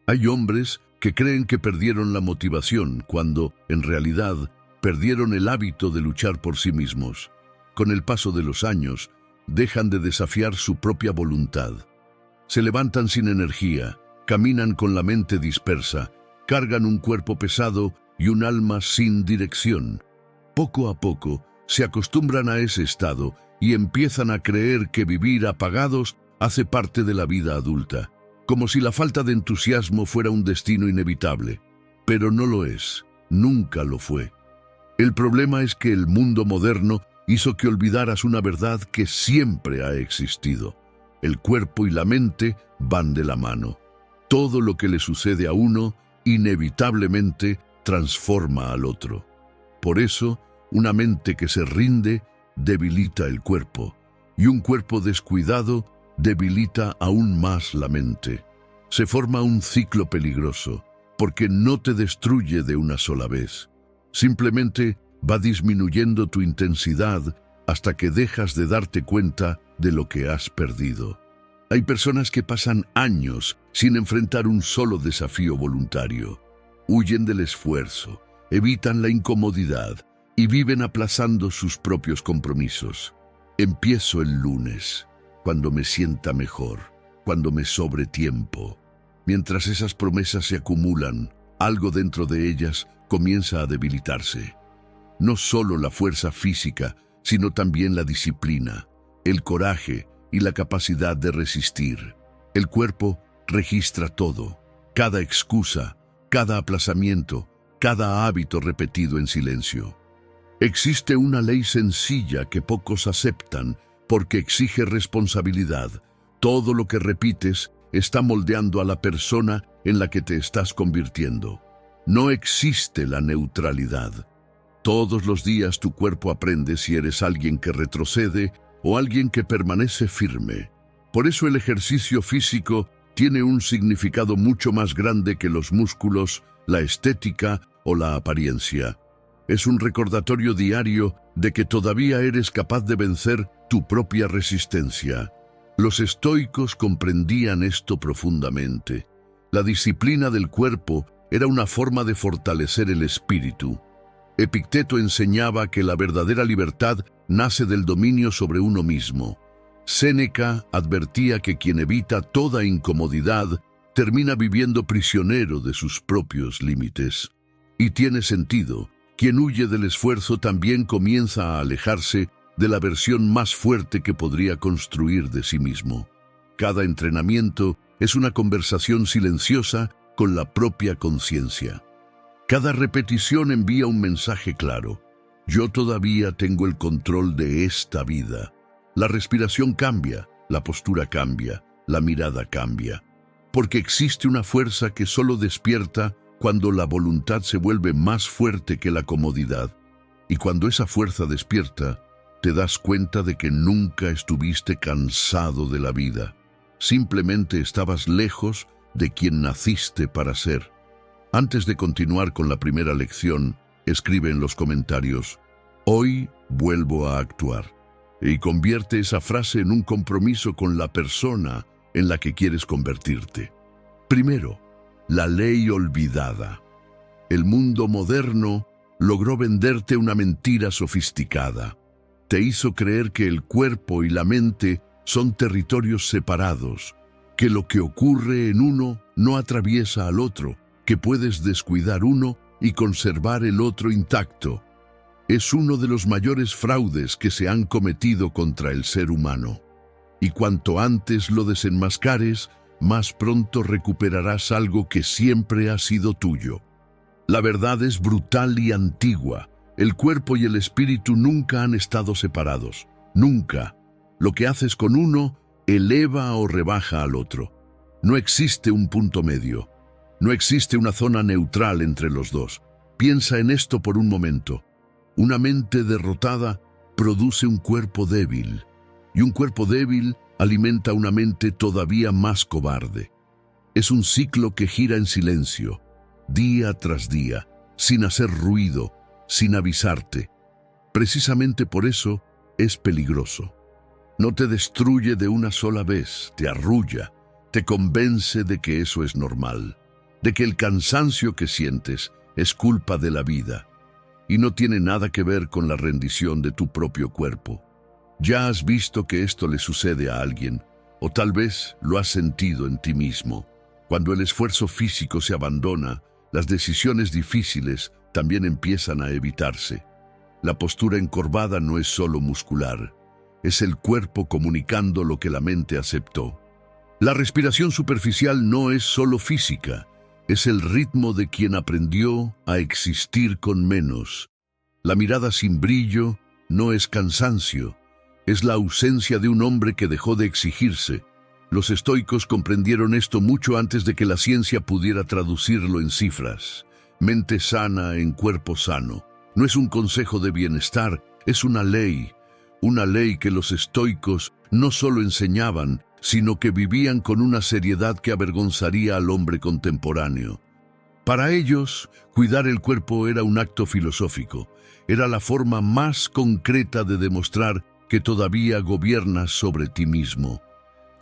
Hay hombres que creen que perdieron la motivación cuando, en realidad, perdieron el hábito de luchar por sí mismos. Con el paso de los años, dejan de desafiar su propia voluntad. Se levantan sin energía, caminan con la mente dispersa, cargan un cuerpo pesado y un alma sin dirección. Poco a poco, se acostumbran a ese estado y empiezan a creer que vivir apagados hace parte de la vida adulta, como si la falta de entusiasmo fuera un destino inevitable. Pero no lo es, nunca lo fue. El problema es que el mundo moderno hizo que olvidaras una verdad que siempre ha existido. El cuerpo y la mente van de la mano. Todo lo que le sucede a uno, inevitablemente, transforma al otro. Por eso, una mente que se rinde debilita el cuerpo, y un cuerpo descuidado debilita aún más la mente. Se forma un ciclo peligroso, porque no te destruye de una sola vez. Simplemente va disminuyendo tu intensidad hasta que dejas de darte cuenta de lo que has perdido. Hay personas que pasan años sin enfrentar un solo desafío voluntario. Huyen del esfuerzo, evitan la incomodidad y viven aplazando sus propios compromisos. Empiezo el lunes, cuando me sienta mejor, cuando me sobre tiempo. Mientras esas promesas se acumulan, algo dentro de ellas comienza a debilitarse. No solo la fuerza física, sino también la disciplina, el coraje y la capacidad de resistir. El cuerpo registra todo, cada excusa, cada aplazamiento, cada hábito repetido en silencio. Existe una ley sencilla que pocos aceptan porque exige responsabilidad. Todo lo que repites está moldeando a la persona en la que te estás convirtiendo. No existe la neutralidad. Todos los días tu cuerpo aprende si eres alguien que retrocede o alguien que permanece firme. Por eso el ejercicio físico tiene un significado mucho más grande que los músculos, la estética o la apariencia. Es un recordatorio diario de que todavía eres capaz de vencer tu propia resistencia. Los estoicos comprendían esto profundamente. La disciplina del cuerpo era una forma de fortalecer el espíritu. Epicteto enseñaba que la verdadera libertad nace del dominio sobre uno mismo. Séneca advertía que quien evita toda incomodidad termina viviendo prisionero de sus propios límites. Y tiene sentido. Quien huye del esfuerzo también comienza a alejarse de la versión más fuerte que podría construir de sí mismo. Cada entrenamiento es una conversación silenciosa con la propia conciencia. Cada repetición envía un mensaje claro. Yo todavía tengo el control de esta vida. La respiración cambia, la postura cambia, la mirada cambia. Porque existe una fuerza que solo despierta cuando la voluntad se vuelve más fuerte que la comodidad. Y cuando esa fuerza despierta, te das cuenta de que nunca estuviste cansado de la vida. Simplemente estabas lejos de quien naciste para ser. Antes de continuar con la primera lección, escribe en los comentarios: hoy vuelvo a actuar. Y convierte esa frase en un compromiso con la persona en la que quieres convertirte. Primero, la ley olvidada. El mundo moderno logró venderte una mentira sofisticada. Te hizo creer que el cuerpo y la mente son territorios separados, que lo que ocurre en uno no atraviesa al otro, que puedes descuidar uno y conservar el otro intacto. Es uno de los mayores fraudes que se han cometido contra el ser humano. Y cuanto antes lo desenmascares, más pronto recuperarás algo que siempre ha sido tuyo. La verdad es brutal y antigua. El cuerpo y el espíritu nunca han estado separados. Nunca. Lo que haces con uno eleva o rebaja al otro. No existe un punto medio. No existe una zona neutral entre los dos. Piensa en esto por un momento. Una mente derrotada produce un cuerpo débil. Y un cuerpo débil alimenta una mente todavía más cobarde. Es un ciclo que gira en silencio, día tras día, sin hacer ruido, sin avisarte. Precisamente por eso es peligroso. No te destruye de una sola vez, te arrulla, te convence de que eso es normal. de que el cansancio que sientes es culpa de la vida y no tiene nada que ver con la rendición de tu propio cuerpo. Ya has visto que esto le sucede a alguien, o tal vez lo has sentido en ti mismo. Cuando el esfuerzo físico se abandona, las decisiones difíciles también empiezan a evitarse. La postura encorvada no es solo muscular, es el cuerpo comunicando lo que la mente aceptó. La respiración superficial no es solo física, es el ritmo de quien aprendió a existir con menos. La mirada sin brillo no es cansancio, es la ausencia de un hombre que dejó de exigirse. Los estoicos comprendieron esto mucho antes de que la ciencia pudiera traducirlo en cifras. Mente sana en cuerpo sano. No es un consejo de bienestar, es una ley que los estoicos no solo enseñaban, sino que vivían con una seriedad que avergonzaría al hombre contemporáneo. Para ellos, cuidar el cuerpo era un acto filosófico, era la forma más concreta de demostrar que todavía gobiernas sobre ti mismo.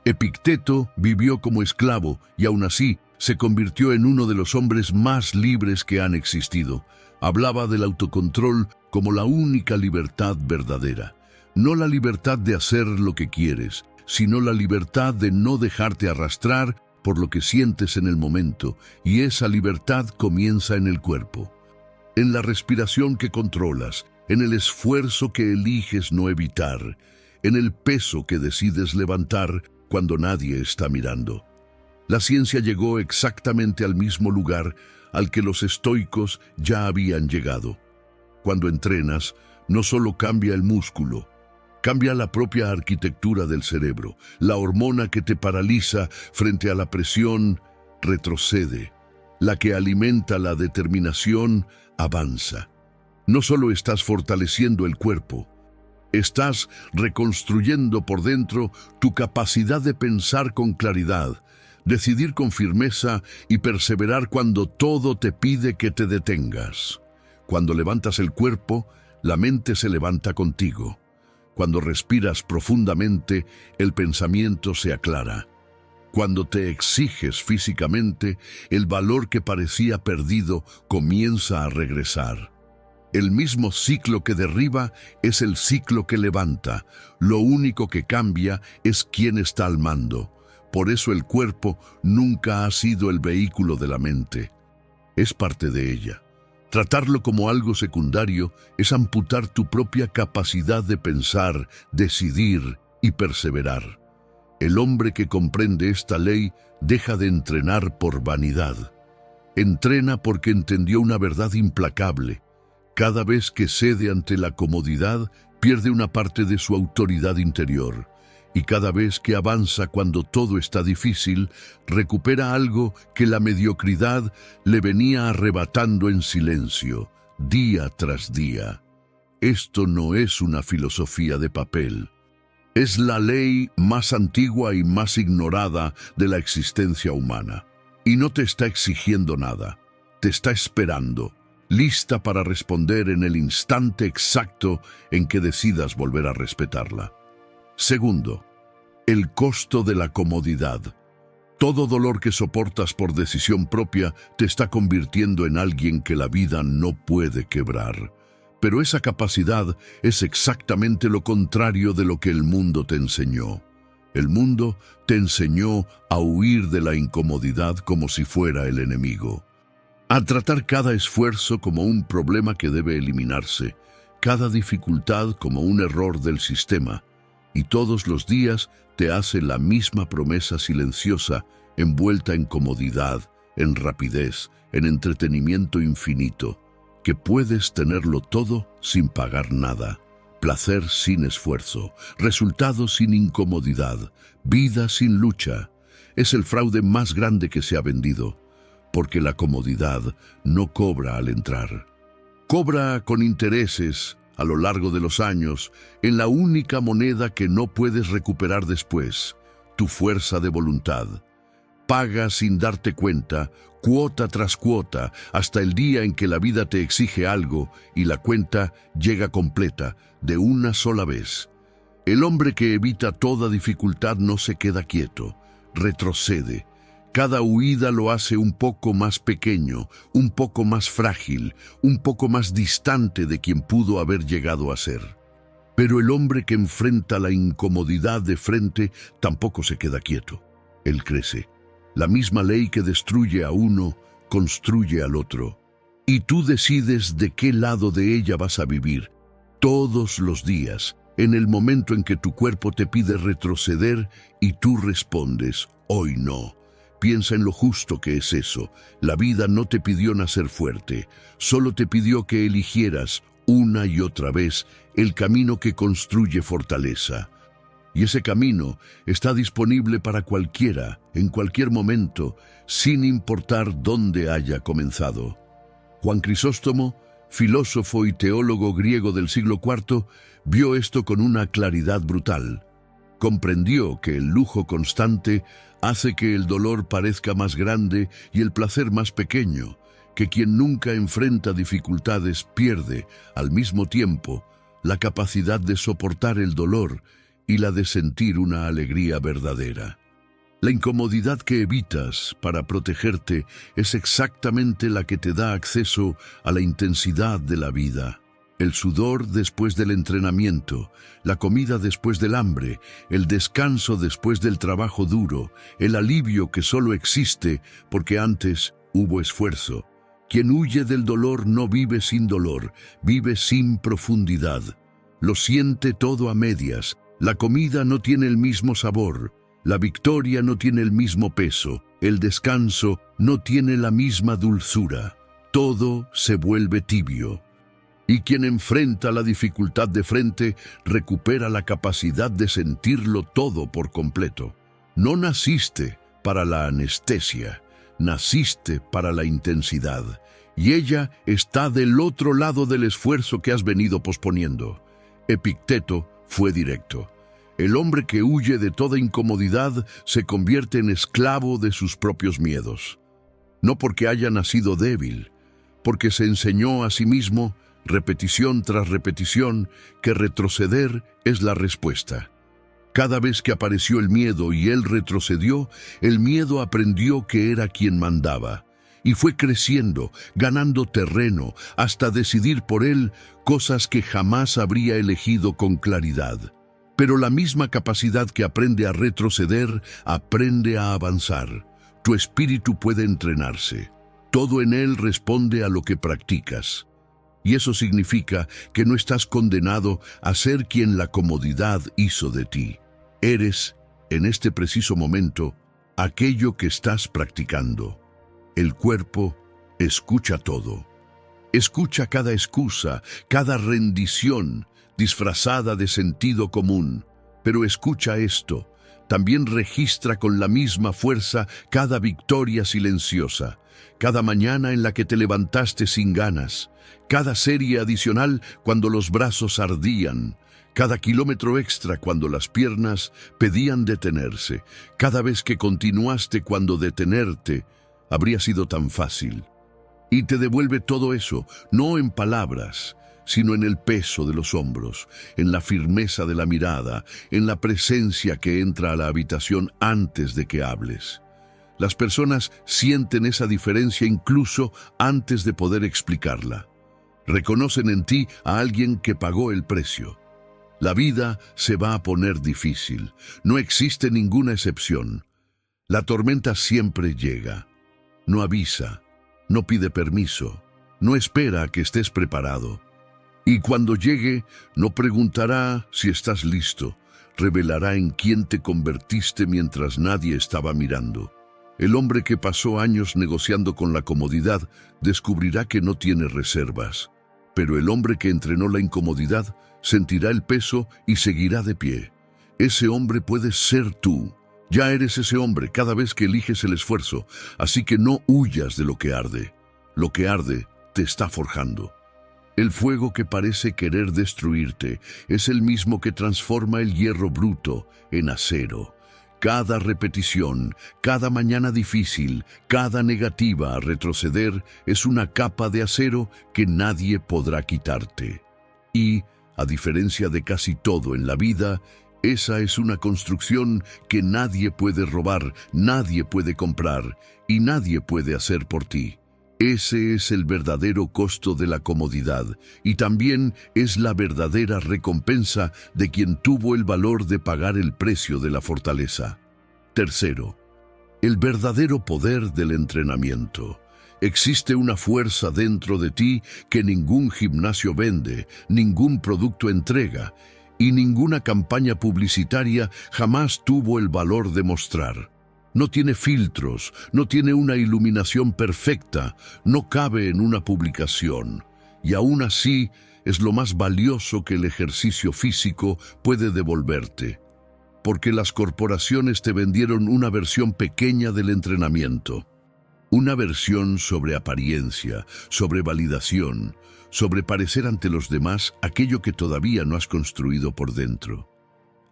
Epicteto vivió como esclavo y aún así se convirtió en uno de los hombres más libres que han existido. Hablaba del autocontrol como la única libertad verdadera. No la libertad de hacer lo que quieres, sino la libertad de no dejarte arrastrar por lo que sientes en el momento, y esa libertad comienza en el cuerpo, en la respiración que controlas, en el esfuerzo que eliges no evitar, en el peso que decides levantar cuando nadie está mirando. La ciencia llegó exactamente al mismo lugar al que los estoicos ya habían llegado. Cuando entrenas, no solo cambia el músculo, cambia la propia arquitectura del cerebro. La hormona que te paraliza frente a la presión retrocede. La que alimenta la determinación avanza. No solo estás fortaleciendo el cuerpo, estás reconstruyendo por dentro tu capacidad de pensar con claridad, decidir con firmeza y perseverar cuando todo te pide que te detengas. Cuando levantas el cuerpo, la mente se levanta contigo. Cuando respiras profundamente, el pensamiento se aclara. Cuando te exiges físicamente, el valor que parecía perdido comienza a regresar. El mismo ciclo que derriba es el ciclo que levanta. Lo único que cambia es quién está al mando. Por eso el cuerpo nunca ha sido el vehículo de la mente. Es parte de ella. Tratarlo como algo secundario es amputar tu propia capacidad de pensar, decidir y perseverar. El hombre que comprende esta ley deja de entrenar por vanidad. Entrena porque entendió una verdad implacable. Cada vez que cede ante la comodidad, pierde una parte de su autoridad interior. Y cada vez que avanza cuando todo está difícil, recupera algo que la mediocridad le venía arrebatando en silencio, día tras día. Esto no es una filosofía de papel. Es la ley más antigua y más ignorada de la existencia humana. Y no te está exigiendo nada, te está esperando, lista para responder en el instante exacto en que decidas volver a respetarla. Segundo, el costo de la comodidad. Todo dolor que soportas por decisión propia te está convirtiendo en alguien que la vida no puede quebrar. Pero esa capacidad es exactamente lo contrario de lo que el mundo te enseñó. El mundo te enseñó a huir de la incomodidad como si fuera el enemigo, a tratar cada esfuerzo como un problema que debe eliminarse, cada dificultad como un error del sistema, y todos los días te hace la misma promesa silenciosa, envuelta en comodidad, en rapidez, en entretenimiento infinito, que puedes tenerlo todo sin pagar nada, placer sin esfuerzo, resultados sin incomodidad, vida sin lucha. Es el fraude más grande que se ha vendido, porque la comodidad no cobra al entrar. Cobra con intereses a lo largo de los años, en la única moneda que no puedes recuperar después, tu fuerza de voluntad. Paga sin darte cuenta, cuota tras cuota, hasta el día en que la vida te exige algo y la cuenta llega completa, de una sola vez. El hombre que evita toda dificultad no se queda quieto, retrocede. Cada huida lo hace un poco más pequeño, un poco más frágil, un poco más distante de quien pudo haber llegado a ser. Pero el hombre que enfrenta la incomodidad de frente tampoco se queda quieto. Él crece. La misma ley que destruye a uno, construye al otro. Y tú decides de qué lado de ella vas a vivir. Todos los días, en el momento en que tu cuerpo te pide retroceder y tú respondes, hoy no. Piensa en lo justo que es eso. La vida no te pidió nacer fuerte, solo te pidió que eligieras una y otra vez el camino que construye fortaleza. Y ese camino está disponible para cualquiera, en cualquier momento, sin importar dónde haya comenzado. Juan Crisóstomo, filósofo y teólogo griego del siglo IV, vio esto con una claridad brutal. Comprendió que el lujo constante hace que el dolor parezca más grande y el placer más pequeño, que quien nunca enfrenta dificultades pierde, al mismo tiempo, la capacidad de soportar el dolor y la de sentir una alegría verdadera. La incomodidad que evitas para protegerte es exactamente la que te da acceso a la intensidad de la vida. El sudor después del entrenamiento, la comida después del hambre, el descanso después del trabajo duro, el alivio que solo existe porque antes hubo esfuerzo. Quien huye del dolor no vive sin dolor, vive sin profundidad. Lo siente todo a medias. La comida no tiene el mismo sabor, la victoria no tiene el mismo peso, el descanso no tiene la misma dulzura. Todo se vuelve tibio. Y quien enfrenta la dificultad de frente recupera la capacidad de sentirlo todo por completo. No naciste para la anestesia, naciste para la intensidad. Y ella está del otro lado del esfuerzo que has venido posponiendo. Epicteto fue directo. El hombre que huye de toda incomodidad se convierte en esclavo de sus propios miedos. No porque haya nacido débil, porque se enseñó a sí mismo, repetición tras repetición, que retroceder es la respuesta. Cada vez que apareció el miedo y él retrocedió, el miedo aprendió que era quien mandaba. Y fue creciendo, ganando terreno, hasta decidir por él cosas que jamás habría elegido con claridad. Pero la misma capacidad que aprende a retroceder, aprende a avanzar. Tu espíritu puede entrenarse. Todo en él responde a lo que practicas. Y eso significa que no estás condenado a ser quien la comodidad hizo de ti. Eres, en este preciso momento, aquello que estás practicando. El cuerpo escucha todo. Escucha cada excusa, cada rendición, disfrazada de sentido común. Pero escucha esto. También registra con la misma fuerza cada victoria silenciosa, cada mañana en la que te levantaste sin ganas, cada serie adicional cuando los brazos ardían, cada kilómetro extra cuando las piernas pedían detenerse, cada vez que continuaste cuando detenerte habría sido tan fácil. Y te devuelve todo eso, no en palabras, sino en el peso de los hombros, en la firmeza de la mirada, en la presencia que entra a la habitación antes de que hables. Las personas sienten esa diferencia incluso antes de poder explicarla. Reconocen en ti a alguien que pagó el precio. La vida se va a poner difícil. No existe ninguna excepción. La tormenta siempre llega. No avisa, no pide permiso, no espera a que estés preparado. Y cuando llegue, no preguntará si estás listo, revelará en quién te convertiste mientras nadie estaba mirando. El hombre que pasó años negociando con la comodidad descubrirá que no tiene reservas. Pero el hombre que entrenó la incomodidad sentirá el peso y seguirá de pie. Ese hombre puedes ser tú. Ya eres ese hombre cada vez que eliges el esfuerzo, así que no huyas de lo que arde. Lo que arde te está forjando. El fuego que parece querer destruirte es el mismo que transforma el hierro bruto en acero. Cada repetición, cada mañana difícil, cada negativa a retroceder es una capa de acero que nadie podrá quitarte. Y, a diferencia de casi todo en la vida, Esa es una construcción que nadie puede robar, nadie puede comprar y nadie puede hacer por ti. Ese es el verdadero costo de la comodidad y también es la verdadera recompensa de quien tuvo el valor de pagar el precio de la fortaleza. Tercero, el verdadero poder del entrenamiento. Existe una fuerza dentro de ti que ningún gimnasio vende, ningún producto entrega y ninguna campaña publicitaria jamás tuvo el valor de mostrar. No tiene filtros, no tiene una iluminación perfecta, no cabe en una publicación, y aún así es lo más valioso que el ejercicio físico puede devolverte, porque las corporaciones te vendieron una versión pequeña del entrenamiento, una versión sobre apariencia, sobre validación, sobre parecer ante los demás aquello que todavía no has construido por dentro.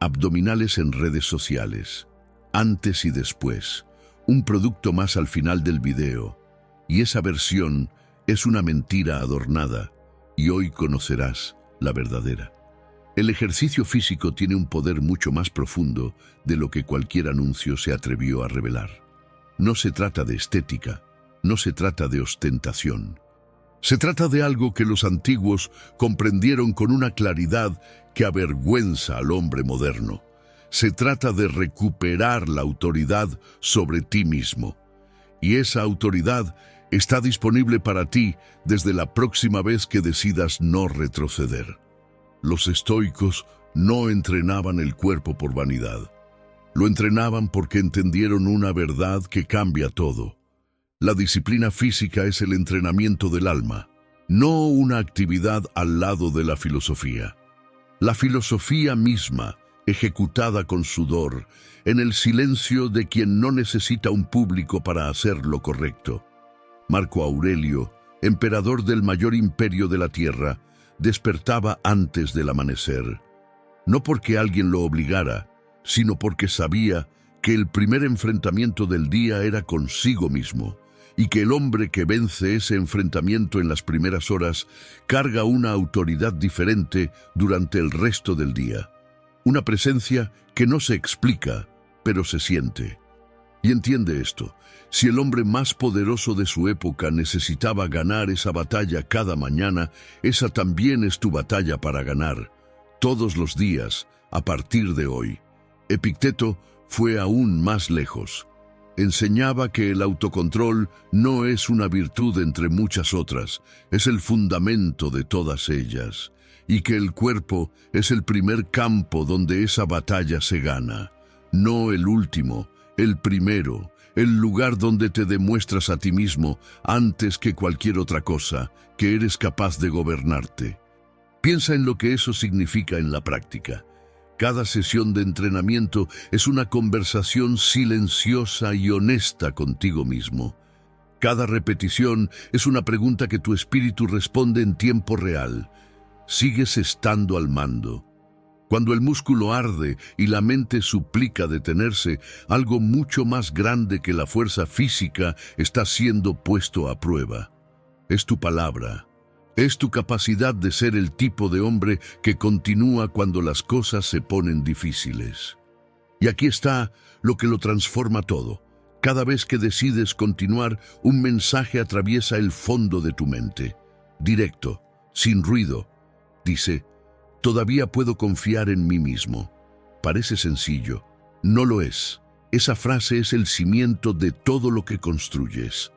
Abdominales en redes sociales. Antes y después, un producto más al final del video, y esa versión es una mentira adornada, y hoy conocerás la verdadera. El ejercicio físico tiene un poder mucho más profundo de lo que cualquier anuncio se atrevió a revelar. No se trata de estética, no se trata de ostentación. Se trata de algo que los antiguos comprendieron con una claridad que avergüenza al hombre moderno. Se trata de recuperar la autoridad sobre ti mismo. Y esa autoridad está disponible para ti desde la próxima vez que decidas no retroceder. Los estoicos no entrenaban el cuerpo por vanidad. Lo entrenaban porque entendieron una verdad que cambia todo. La disciplina física es el entrenamiento del alma, no una actividad al lado de la filosofía. La filosofía misma, ejecutada con sudor, en el silencio de quien no necesita un público para hacer lo correcto. Marco Aurelio, emperador del mayor imperio de la tierra, despertaba antes del amanecer, no porque alguien lo obligara, sino porque sabía que el primer enfrentamiento del día era consigo mismo, y que el hombre que vence ese enfrentamiento en las primeras horas carga una autoridad diferente durante el resto del día. Una presencia que no se explica, pero se siente. Y entiende esto, si el hombre más poderoso de su época necesitaba ganar esa batalla cada mañana, esa también es tu batalla para ganar, todos los días, a partir de hoy. Epicteto fue aún más lejos. Enseñaba que el autocontrol no es una virtud entre muchas otras, es el fundamento de todas ellas, y que el cuerpo es el primer campo donde esa batalla se gana, no el último, el primero, el lugar donde te demuestras a ti mismo antes que cualquier otra cosa, que eres capaz de gobernarte. Piensa en lo que eso significa en la práctica. Cada sesión de entrenamiento es una conversación silenciosa y honesta contigo mismo. Cada repetición es una pregunta que tu espíritu responde en tiempo real. Sigues estando al mando. Cuando el músculo arde y la mente suplica detenerse, algo mucho más grande que la fuerza física está siendo puesto a prueba. Es tu palabra. Es tu capacidad de ser el tipo de hombre que continúa cuando las cosas se ponen difíciles. Y aquí está lo que lo transforma todo. Cada vez que decides continuar, un mensaje atraviesa el fondo de tu mente. Directo, sin ruido. Dice, todavía puedo confiar en mí mismo. Parece sencillo. No lo es. Esa frase es el cimiento de todo lo que construyes.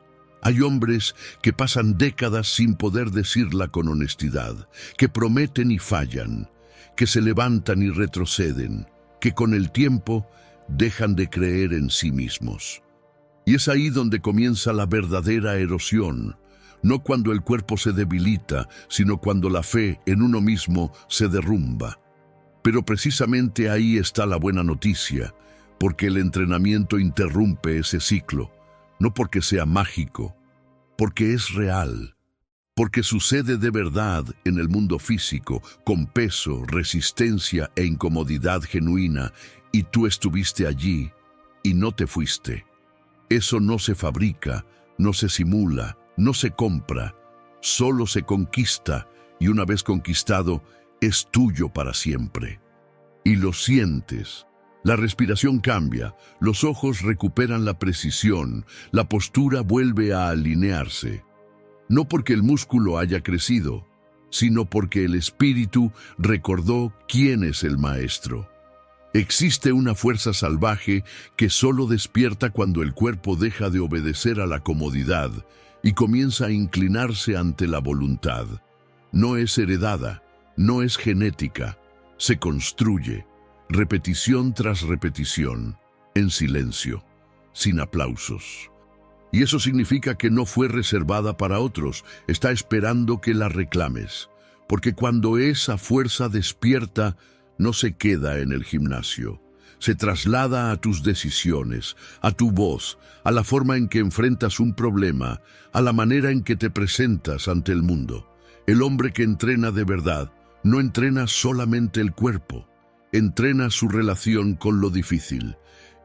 Hay hombres que pasan décadas sin poder decirla con honestidad, que prometen y fallan, que se levantan y retroceden, que con el tiempo dejan de creer en sí mismos. Y es ahí donde comienza la verdadera erosión, no cuando el cuerpo se debilita, sino cuando la fe en uno mismo se derrumba. Pero precisamente ahí está la buena noticia, porque el entrenamiento interrumpe ese ciclo. No porque sea mágico, porque es real, porque sucede de verdad en el mundo físico, con peso, resistencia e incomodidad genuina, y tú estuviste allí y no te fuiste. Eso no se fabrica, no se simula, no se compra, solo se conquista, y una vez conquistado, es tuyo para siempre. y lo sientes. La respiración cambia, los ojos recuperan la precisión, la postura vuelve a alinearse. No porque el músculo haya crecido, sino porque el espíritu recordó quién es el maestro. Existe una fuerza salvaje que solo despierta cuando el cuerpo deja de obedecer a la comodidad y comienza a inclinarse ante la voluntad. No es heredada, no es genética, se construye, repetición tras repetición, en silencio, sin aplausos. Y eso significa que no fue reservada para otros, está esperando que la reclames, porque cuando esa fuerza despierta, no se queda en el gimnasio, se traslada a tus decisiones, a tu voz, a la forma en que enfrentas un problema, a la manera en que te presentas ante el mundo. El hombre que entrena de verdad no entrena solamente el cuerpo, entrena su relación con lo difícil,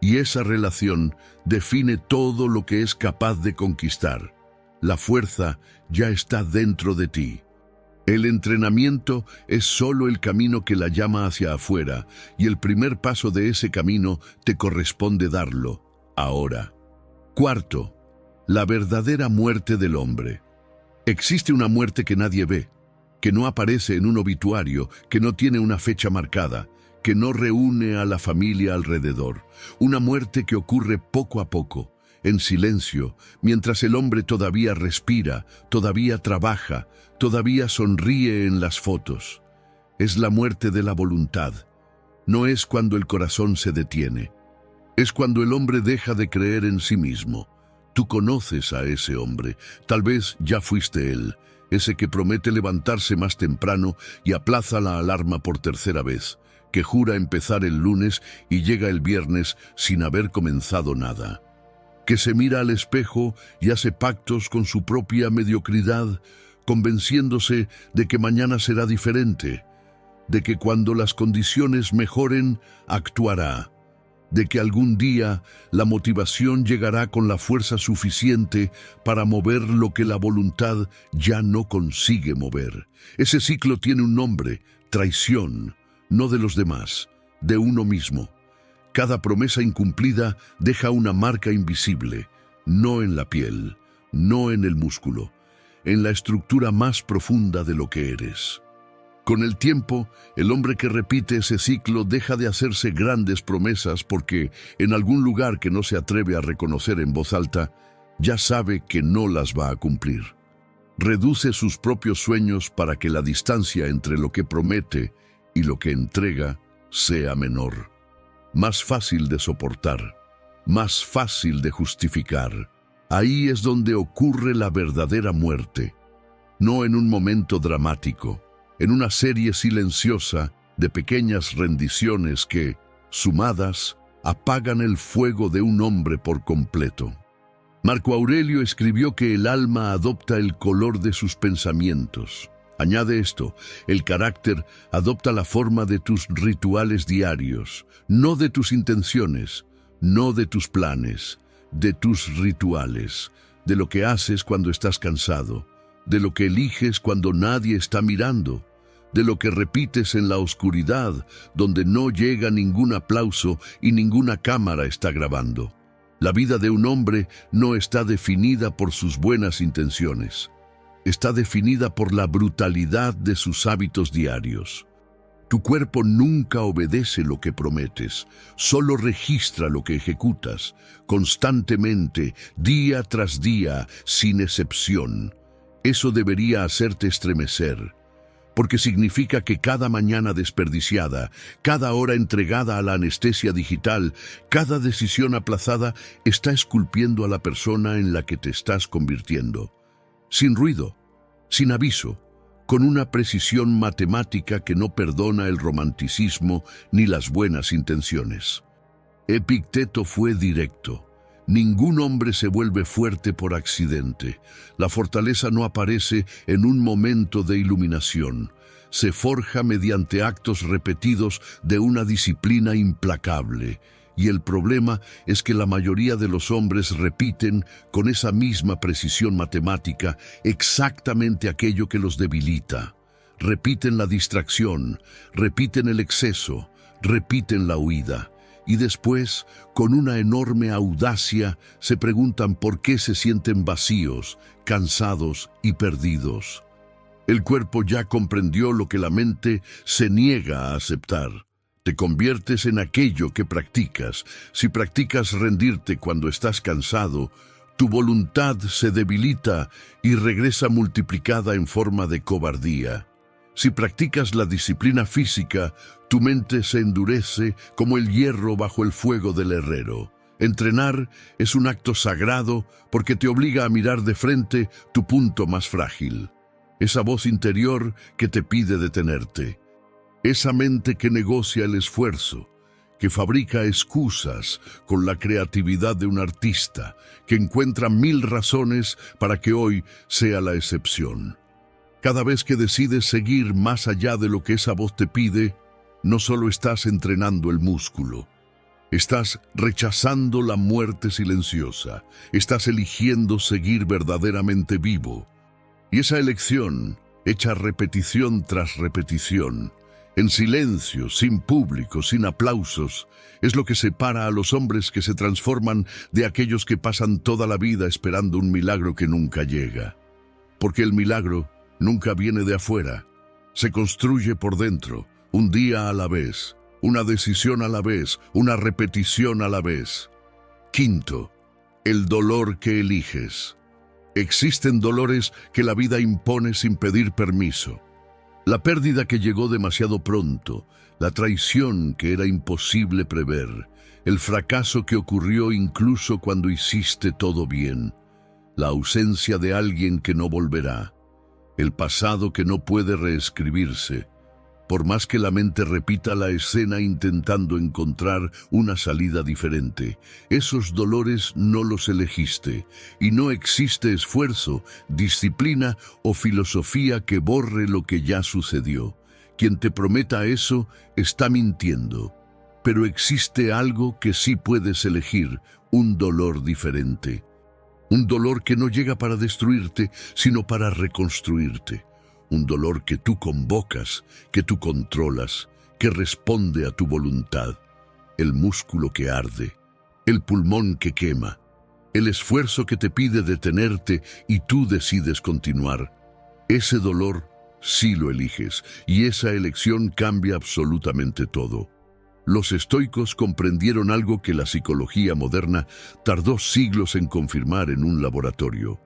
y esa relación define todo lo que es capaz de conquistar. La fuerza ya está dentro de ti. El entrenamiento es solo el camino que la llama hacia afuera, y el primer paso de ese camino te corresponde darlo, ahora. Cuarto, la verdadera muerte del hombre. Existe una muerte que nadie ve, que no aparece en un obituario, que no tiene una fecha marcada, que no reúne a la familia alrededor. Una muerte que ocurre poco a poco, en silencio, mientras el hombre todavía respira, todavía trabaja, todavía sonríe en las fotos. Es la muerte de la voluntad. No es cuando el corazón se detiene. Es cuando el hombre deja de creer en sí mismo. Tú conoces a ese hombre, tal vez ya fuiste él, ese que promete levantarse más temprano y aplaza la alarma por tercera vez, que jura empezar el lunes y llega el viernes sin haber comenzado nada, que se mira al espejo y hace pactos con su propia mediocridad, convenciéndose de que mañana será diferente, de que cuando las condiciones mejoren, actuará, de que algún día la motivación llegará con la fuerza suficiente para mover lo que la voluntad ya no consigue mover. Ese ciclo tiene un nombre: traición, no de los demás, de uno mismo. Cada promesa incumplida deja una marca invisible, no en la piel, no en el músculo, en la estructura más profunda de lo que eres. Con el tiempo, el hombre que repite ese ciclo deja de hacerse grandes promesas porque, en algún lugar que no se atreve a reconocer en voz alta, ya sabe que no las va a cumplir. Reduce sus propios sueños para que la distancia entre lo que promete y lo que entrega sea menor. Más fácil de soportar, más fácil de justificar. Ahí es donde ocurre la verdadera muerte, no en un momento dramático, en una serie silenciosa de pequeñas rendiciones que, sumadas, apagan el fuego de un hombre por completo. Marco Aurelio escribió que el alma adopta el color de sus pensamientos. Añade esto: el carácter adopta la forma de tus rituales diarios, no de tus intenciones, no de tus planes, de tus rituales, de lo que haces cuando estás cansado, de lo que eliges cuando nadie está mirando, de lo que repites en la oscuridad, donde no llega ningún aplauso y ninguna cámara está grabando. La vida de un hombre no está definida por sus buenas intenciones. Está definida por la brutalidad de sus hábitos diarios. Tu cuerpo nunca obedece lo que prometes, solo registra lo que ejecutas, constantemente, día tras día, sin excepción. Eso debería hacerte estremecer, porque significa que cada mañana desperdiciada, cada hora entregada a la anestesia digital, cada decisión aplazada está esculpiendo a la persona en la que te estás convirtiendo. Sin ruido, sin aviso, con una precisión matemática que no perdona el romanticismo ni las buenas intenciones. Epicteto fue directo. Ningún hombre se vuelve fuerte por accidente. La fortaleza no aparece en un momento de iluminación. Se forja mediante actos repetidos de una disciplina implacable. Y el problema es que la mayoría de los hombres repiten con esa misma precisión matemática exactamente aquello que los debilita. Repiten la distracción, repiten el exceso, repiten la huida y después, con una enorme audacia, se preguntan por qué se sienten vacíos, cansados y perdidos. El cuerpo ya comprendió lo que la mente se niega a aceptar. Te conviertes en aquello que practicas. Si practicas rendirte cuando estás cansado, tu voluntad se debilita y regresa multiplicada en forma de cobardía. Si practicas la disciplina física, tu mente se endurece como el hierro bajo el fuego del herrero. Entrenar es un acto sagrado porque te obliga a mirar de frente tu punto más frágil. Esa voz interior que te pide detenerte. Esa mente que negocia el esfuerzo, que fabrica excusas con la creatividad de un artista, que encuentra 1000 razones para que hoy sea la excepción. Cada vez que decides seguir más allá de lo que esa voz te pide, no solo estás entrenando el músculo, estás rechazando la muerte silenciosa, estás eligiendo seguir verdaderamente vivo. Y esa elección, hecha repetición tras repetición, en silencio, sin público, sin aplausos, es lo que separa a los hombres que se transforman de aquellos que pasan toda la vida esperando un milagro que nunca llega. Porque el milagro nunca viene de afuera, se construye por dentro, un día a la vez, una decisión a la vez, una repetición a la vez. Quinto, el dolor que eliges. Existen dolores que la vida impone sin pedir permiso. La pérdida que llegó demasiado pronto, la traición que era imposible prever, el fracaso que ocurrió incluso cuando hiciste todo bien, la ausencia de alguien que no volverá, el pasado que no puede reescribirse, por más que la mente repita la escena intentando encontrar una salida diferente. Esos dolores no los elegiste, y no existe esfuerzo, disciplina o filosofía que borre lo que ya sucedió. Quien te prometa eso está mintiendo, pero existe algo que sí puedes elegir, un dolor diferente. Un dolor que no llega para destruirte, sino para reconstruirte. Un dolor que tú convocas, que tú controlas, que responde a tu voluntad. El músculo que arde, el pulmón que quema, el esfuerzo que te pide detenerte y tú decides continuar. Ese dolor sí lo eliges, y esa elección cambia absolutamente todo. Los estoicos comprendieron algo que la psicología moderna tardó siglos en confirmar en un laboratorio.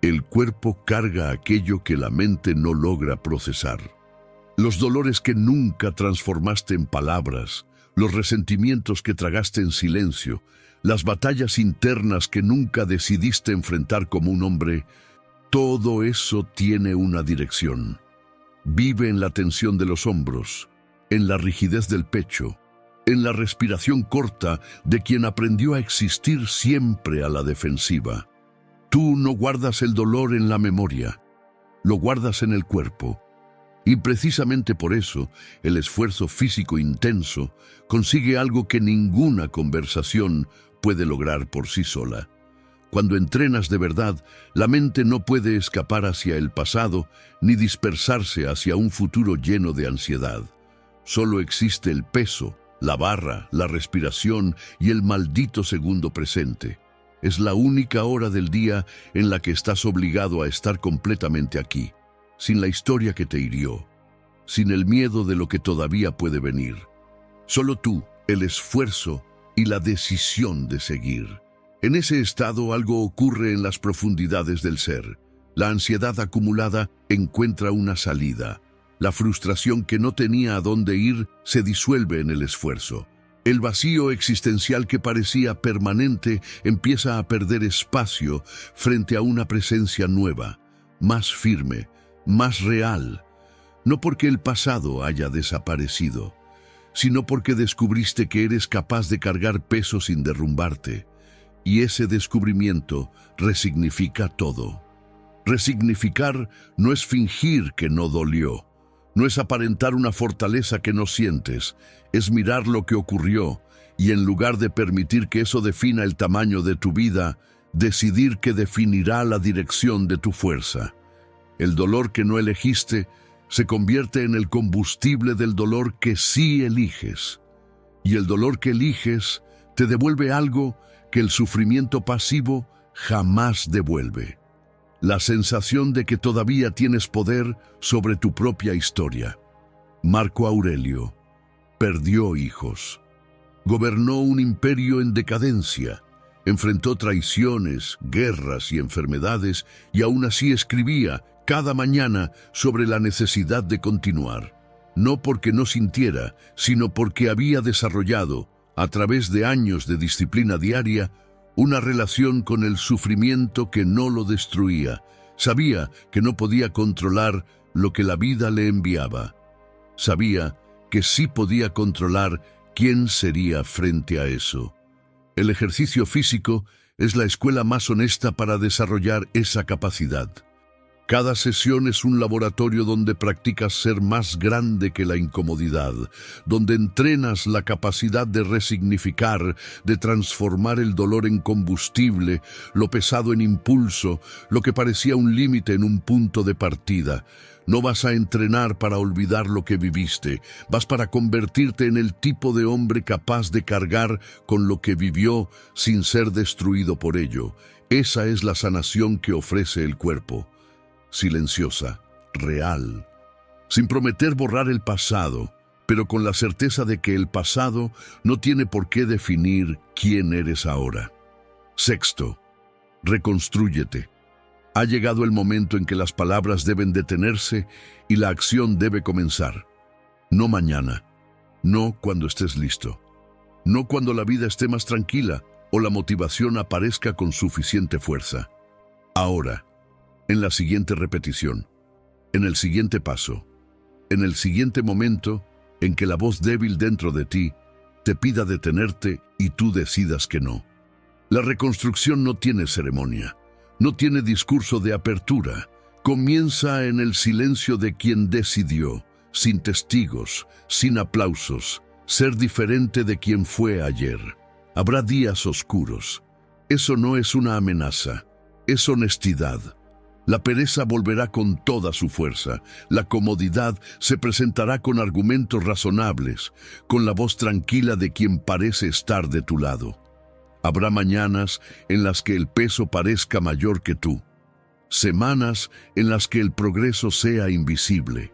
El cuerpo carga aquello que la mente no logra procesar. Los dolores que nunca transformaste en palabras, los resentimientos que tragaste en silencio, las batallas internas que nunca decidiste enfrentar como un hombre, todo eso tiene una dirección. Vive en la tensión de los hombros, en la rigidez del pecho, en la respiración corta de quien aprendió a existir siempre a la defensiva. Tú no guardas el dolor en la memoria, lo guardas en el cuerpo. Y precisamente por eso, el esfuerzo físico intenso consigue algo que ninguna conversación puede lograr por sí sola. Cuando entrenas de verdad, la mente no puede escapar hacia el pasado ni dispersarse hacia un futuro lleno de ansiedad. Solo existe el peso, la barra, la respiración y el maldito segundo presente. Es la única hora del día en la que estás obligado a estar completamente aquí, sin la historia que te hirió, sin el miedo de lo que todavía puede venir. Solo tú, el esfuerzo y la decisión de seguir. En ese estado algo ocurre en las profundidades del ser. La ansiedad acumulada encuentra una salida. La frustración que no tenía a dónde ir se disuelve en el esfuerzo. El vacío existencial que parecía permanente empieza a perder espacio frente a una presencia nueva, más firme, más real. No porque el pasado haya desaparecido, sino porque descubriste que eres capaz de cargar peso sin derrumbarte. Y ese descubrimiento resignifica todo. Resignificar no es fingir que no dolió. No es aparentar una fortaleza que no sientes, es mirar lo que ocurrió y en lugar de permitir que eso defina el tamaño de tu vida, decidir que definirá la dirección de tu fuerza. El dolor que no elegiste se convierte en el combustible del dolor que sí eliges. Y el dolor que eliges te devuelve algo que el sufrimiento pasivo jamás devuelve: la sensación de que todavía tienes poder sobre tu propia historia. Marco Aurelio perdió hijos, gobernó un imperio en decadencia, enfrentó traiciones, guerras y enfermedades, y aún así escribía cada mañana sobre la necesidad de continuar, no porque no sintiera, sino porque había desarrollado, a través de años de disciplina diaria, una relación con el sufrimiento que no lo destruía. Sabía que no podía controlar lo que la vida le enviaba. Sabía que sí podía controlar quién sería frente a eso. El ejercicio físico es la escuela más honesta para desarrollar esa capacidad. Cada sesión es un laboratorio donde practicas ser más grande que la incomodidad, donde entrenas la capacidad de resignificar, de transformar el dolor en combustible, lo pesado en impulso, lo que parecía un límite en un punto de partida. No vas a entrenar para olvidar lo que viviste, vas para convertirte en el tipo de hombre capaz de cargar con lo que vivió sin ser destruido por ello. Esa es la sanación que ofrece el cuerpo. Silenciosa, real, sin prometer borrar el pasado, pero con la certeza de que el pasado no tiene por qué definir quién eres ahora. Sexto, reconstrúyete. Ha llegado el momento en que las palabras deben detenerse y la acción debe comenzar. No mañana, no cuando estés listo, no cuando la vida esté más tranquila o la motivación aparezca con suficiente fuerza. Ahora, en la siguiente repetición, en el siguiente paso, en el siguiente momento en que la voz débil dentro de ti te pida detenerte y tú decidas que no. La reconstrucción no tiene ceremonia, no tiene discurso de apertura. Comienza en el silencio de quien decidió, sin testigos, sin aplausos, ser diferente de quien fue ayer. Habrá días oscuros. Eso no es una amenaza, es honestidad. La pereza volverá con toda su fuerza. La comodidad se presentará con argumentos razonables, con la voz tranquila de quien parece estar de tu lado. Habrá mañanas en las que el peso parezca mayor que tú. Semanas en las que el progreso sea invisible.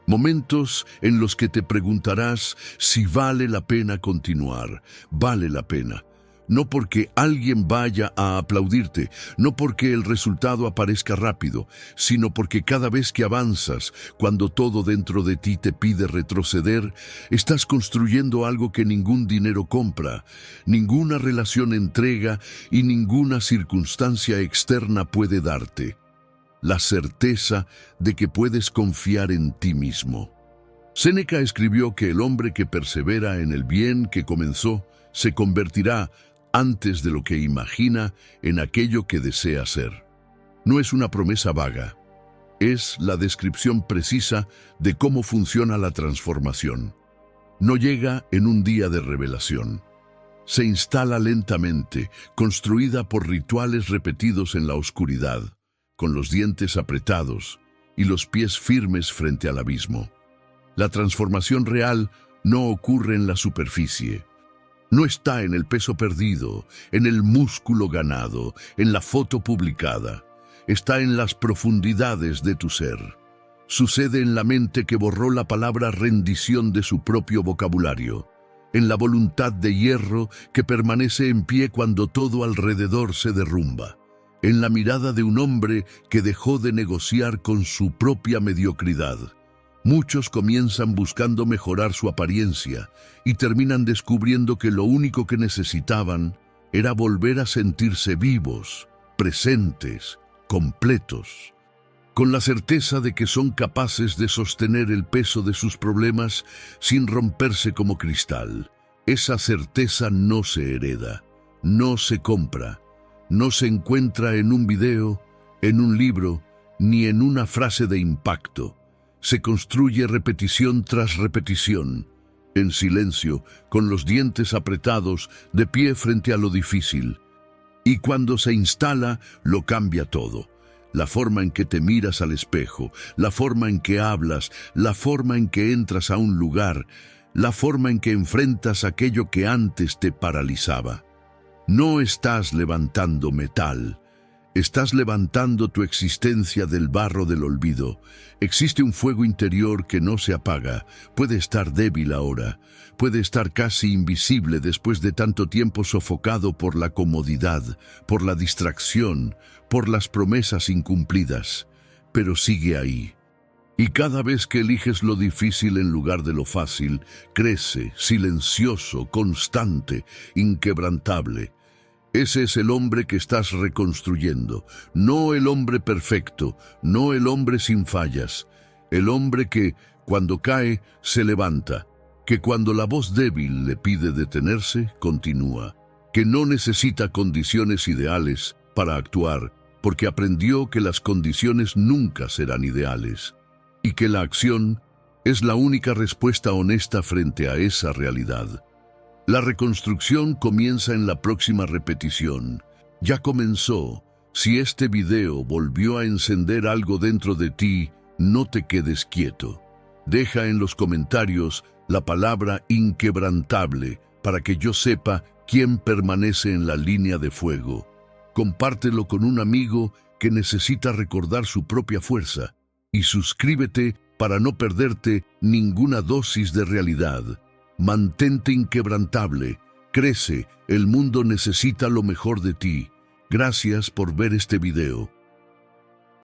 Momentos en los que te preguntarás si vale la pena continuar. Vale la pena. No porque alguien vaya a aplaudirte, no porque el resultado aparezca rápido, sino porque cada vez que avanzas, cuando todo dentro de ti te pide retroceder, estás construyendo algo que ningún dinero compra, ninguna relación entrega y ninguna circunstancia externa puede darte. La certeza de que puedes confiar en ti mismo. Séneca escribió que el hombre que persevera en el bien que comenzó se convertirá, antes de lo que imagina, en aquello que desea ser. No es una promesa vaga, es la descripción precisa de cómo funciona la transformación. No llega en un día de revelación. Se instala lentamente, construida por rituales repetidos en la oscuridad, con los dientes apretados y los pies firmes frente al abismo. La transformación real no ocurre en la superficie. No está en el peso perdido, en el músculo ganado, en la foto publicada. Está en las profundidades de tu ser. Sucede en la mente que borró la palabra rendición de su propio vocabulario, en la voluntad de hierro que permanece en pie cuando todo alrededor se derrumba, en la mirada de un hombre que dejó de negociar con su propia mediocridad. Muchos comienzan buscando mejorar su apariencia y terminan descubriendo que lo único que necesitaban era volver a sentirse vivos, presentes, completos, con la certeza de que son capaces de sostener el peso de sus problemas sin romperse como cristal. Esa certeza no se hereda, no se compra, no se encuentra en un video, en un libro, ni en una frase de impacto. Se construye repetición tras repetición, en silencio, con los dientes apretados, de pie frente a lo difícil. Y cuando se instala, lo cambia todo. La forma en que te miras al espejo, la forma en que hablas, la forma en que entras a un lugar. la forma en que enfrentas aquello que antes te paralizaba. No estás levantando metal, estás levantando tu existencia del barro del olvido. Existe un fuego interior que no se apaga, puede estar débil ahora, puede estar casi invisible después de tanto tiempo sofocado por la comodidad, por la distracción, por las promesas incumplidas, pero sigue ahí. Y cada vez que eliges lo difícil en lugar de lo fácil, crece, silencioso, constante, inquebrantable. Ese es el hombre que estás reconstruyendo, no el hombre perfecto, no el hombre sin fallas, el hombre que, cuando cae, se levanta, que cuando la voz débil le pide detenerse, continúa, que no necesita condiciones ideales para actuar, porque aprendió que las condiciones nunca serán ideales, y que la acción es la única respuesta honesta frente a esa realidad. La reconstrucción comienza en la próxima repetición. Ya comenzó. Si este video volvió a encender algo dentro de ti, no te quedes quieto. Deja en los comentarios la palabra inquebrantable para que yo sepa quién permanece en la línea de fuego. Compártelo con un amigo que necesita recordar su propia fuerza. Y suscríbete para no perderte ninguna dosis de realidad. Mantente inquebrantable, crece, el mundo necesita lo mejor de ti. Gracias por ver este video.